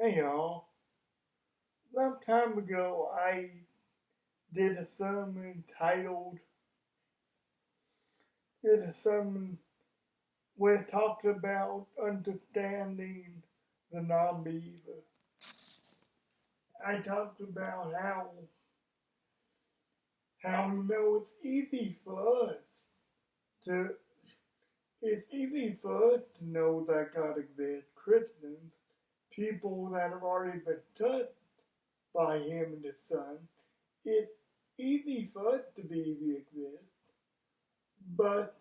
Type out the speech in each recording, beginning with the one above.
Hey y'all, long time ago I did a sermon did a sermon where it talked about understanding the nonbeliever. I talked about how it's easy for us to it's easy for us to know that God exists. Christians, people that have already been touched by Him and His Son, it's easy for us to believe He exists, but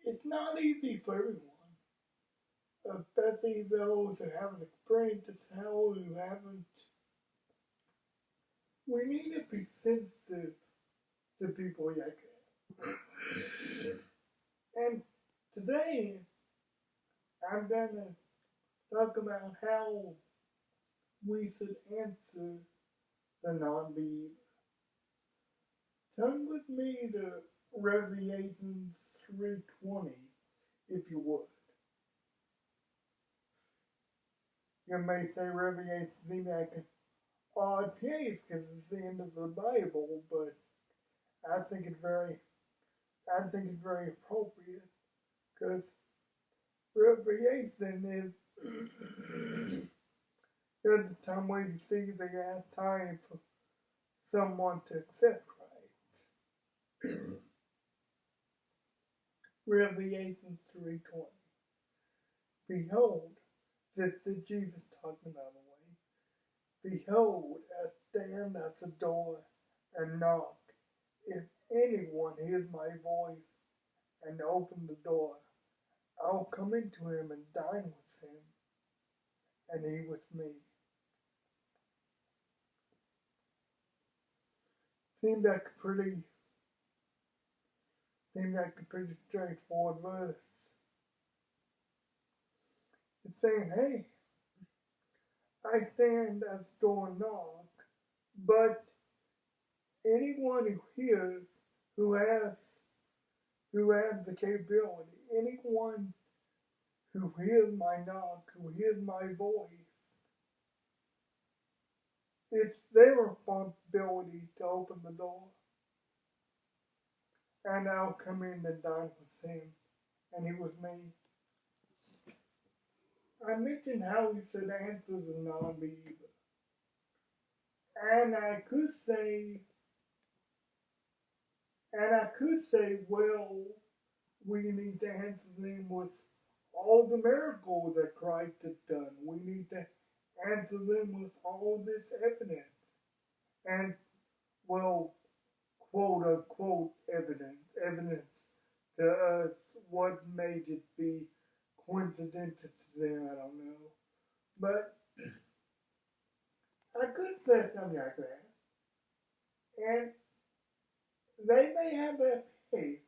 it's not easy for everyone, especially those who haven't experienced this hell, who haven't. We need to be sensitive to people like that. And today, I'm gonna talk about how we should answer the non-believer. Turn with me to Revelation 3:20, if you would. You may say Revelation seems like an odd place because it's the end of the Bible, but I think it's very, appropriate because Revelation is there's a time where you see the time for someone to accept Christ. Revelation 3:20. Behold, this is Jesus talking by the way. Behold, I stand at the door and knock. If anyone hears my voice and open the door, I'll come into him and dine with him, and he with me. Seems like a pretty straightforward verse. It's saying, hey, I stand at the door and knock, but anyone who hears, who has the capability, anyone who hears my knock, who hears my voice, it's their responsibility to open the door. And I'll come in and dine with him, and he with me. I mentioned how he should answer the non-believer. And I could say, well, we need to answer them with all the miracles that Christ has done. We need to answer them with all this evidence. And, well, quote unquote evidence to us. What made it be coincidental to them, I don't know. But I could say something like that. And they may have that faith.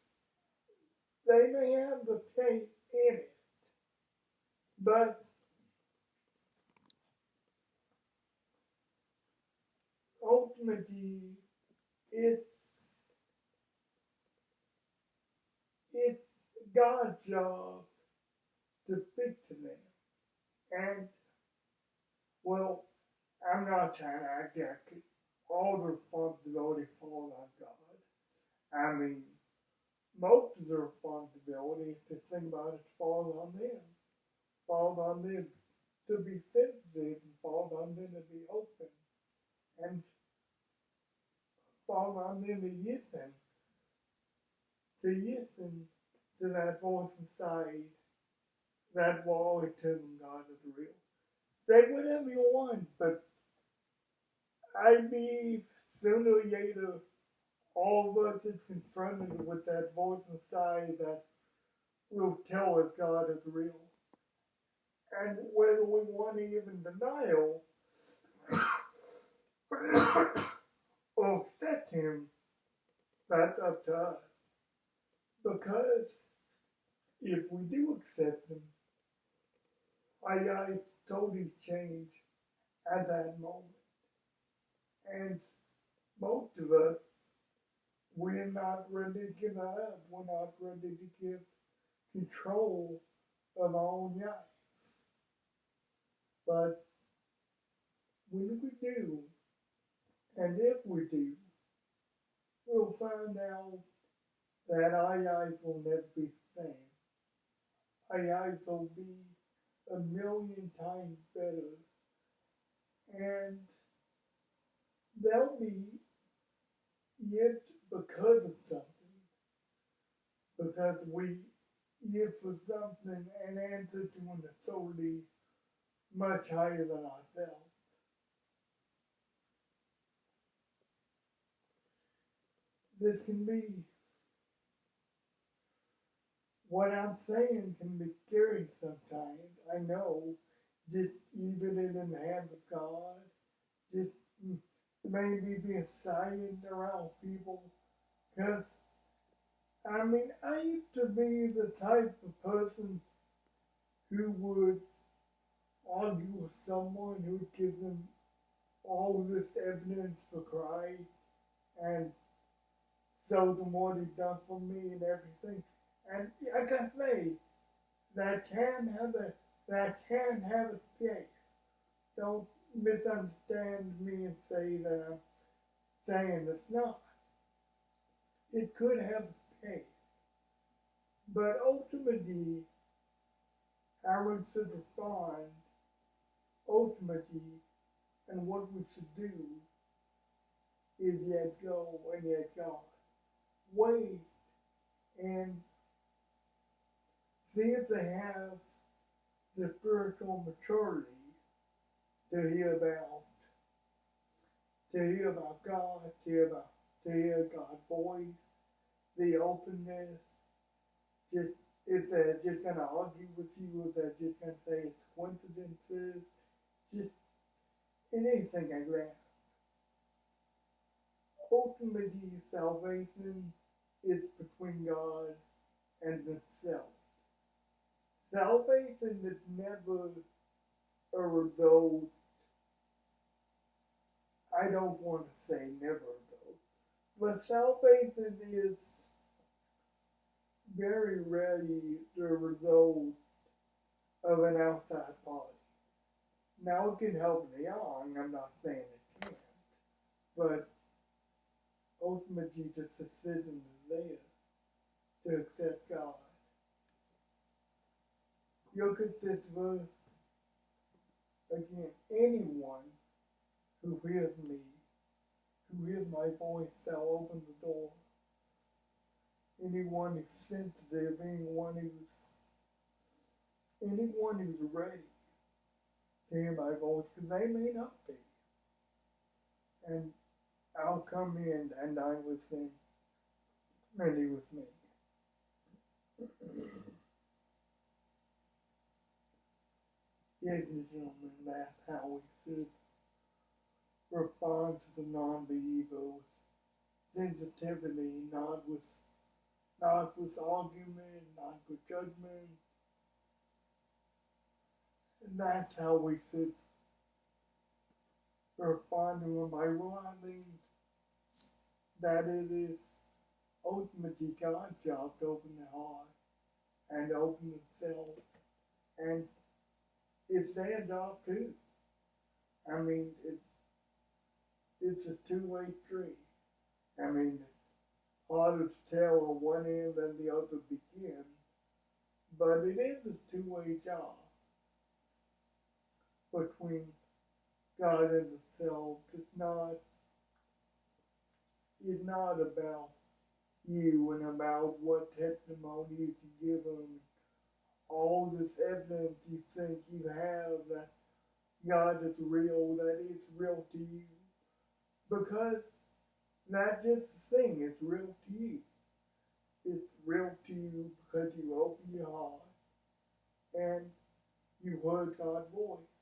They may have the faith in it. But ultimately, it's God's job to fix them. And, well, I'm not trying to act like all the responsibility falls on God. I mean, most of the responsibility, if you think about it, falls on them. Falls on them to be sensitive, and falls on them to be open, and falls on them to listen to that voice inside that will always tell them God is real. Say whatever you want, but I believe sooner or later all of us is confronted with that voice inside that will tell us God is real. And whether we want to even denial or accept Him, that's up to us. Because if we do accept Him, our lives totally change at that moment. And most of us, we're not ready to give that up. We're not ready to give control of our own lives. But when we do, and if we do, we'll find out that our life will never be the same. Our life will be a million times better, and they'll be yet because of something, because we live for something and answer to an authority much higher than ourselves. This can be, what I'm saying can be scary sometimes. I know, just even in the hands of God, just maybe being silent around people. Because, I mean, I used to be the type of person who would argue with someone who would give them all this evidence for Christ and show them what he'd done for me and everything. And like I say, that can have a place. Don't misunderstand me and say that I'm saying it's not. It could have a place. But ultimately, how we should respond, ultimately, and what we should do is yet go and yet God. Wait and see if they have the spiritual maturity to hear God, to hear God's voice, the openness. Just if they're just gonna argue with you, if they're just gonna say it's coincidences, just anything like that. Ultimately, salvation is between God and themselves. Salvation is never a result. I don't want to say never though, but salvation is very rarely the result of an outside party. Now it can help me along, I'm not saying it can't, but ultimately the decision is there to accept God. Look at this verse again. Anyone who hears me, who hears my voice, shall open the door. Anyone who's sensitive, anyone who's ready to hear my voice, because they may not be. And I'll come in and dine with them, and he with me. Ladies and gentlemen, that's how we should respond to the non-believer with sensitivity, not with argument, not with judgment. And that's how we should respond to him by realizing that it is ultimately God's job to open the heart and open themselves. And it's their job too. I mean, it's a two-way street. I mean, it's harder to tell on one end than the other begin, but it is a two-way job between God and themselves. It's not about you and about what testimony you can give them, all this evidence you think you have that God is real, that it's real to you. Because not just the thing, it's real to you. It's real to you because you open your heart and you heard God's voice.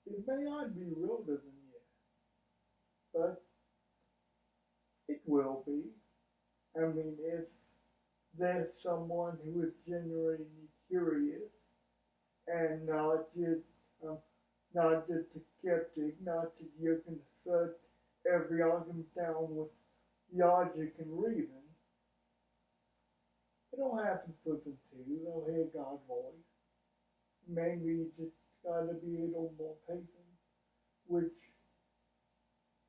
It may not be real to them yet, but it will be. I mean, if there's someone who is genuinely curious and not just a skeptic, not just you can shut every argument down with logic and reason, it'll happen for them too. They'll hear God's voice. Maybe you just gotta be a little more patient which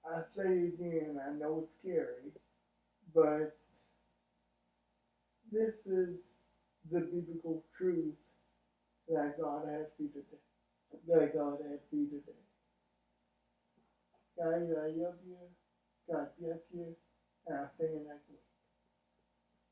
I say again, I know it's scary, but this is the biblical truth that God has for you today. That God has for you today. Guys, I love you. God bless you. And I'll see you next week.